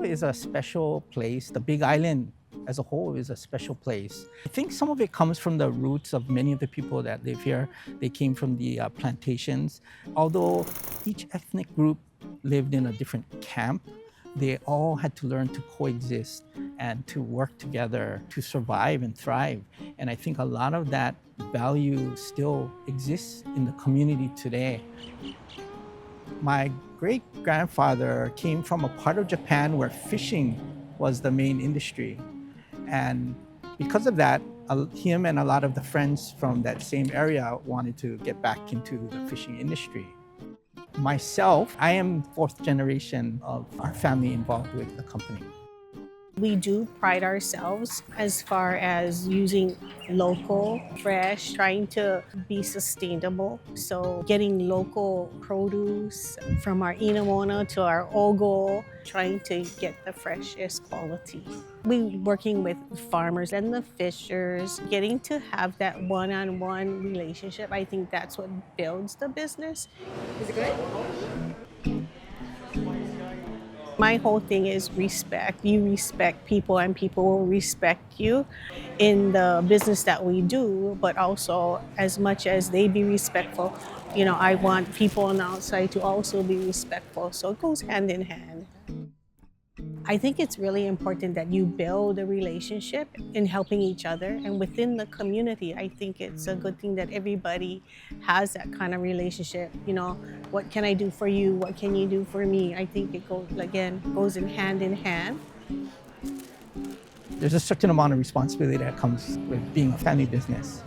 is a special place. The Big Island as a whole is a special place. I think some of it comes from the roots of many of the people that live here. They came from the plantations. Although each ethnic group lived in a different camp, they all had to learn to coexist and to work together to survive and thrive. And I think a lot of that value still exists in the community today. My great-grandfather came from a part of Japan where fishing was the main industry. And because of that, him and a lot of the friends from that same area wanted to get back into the fishing industry. Myself, I am fourth generation of our family involved with the company. We do pride ourselves as far as using local, fresh, trying to be sustainable. So getting local produce from our inamona to our ogo, trying to get the freshest quality. We working with farmers and the fishers, getting to have that one-on-one relationship. I think that's what builds the business. Is it good? My whole thing is respect. You respect people and people will respect you in the business that we do, but also as much as they be respectful, I want people on the outside to also be respectful. So it goes hand in hand. I think it's really important that you build a relationship in helping each other. And within the community, I think it's a good thing that everybody has that kind of relationship. What can I do for you? What can you do for me? I think it goes in hand. There's a certain amount of responsibility that comes with being a family business.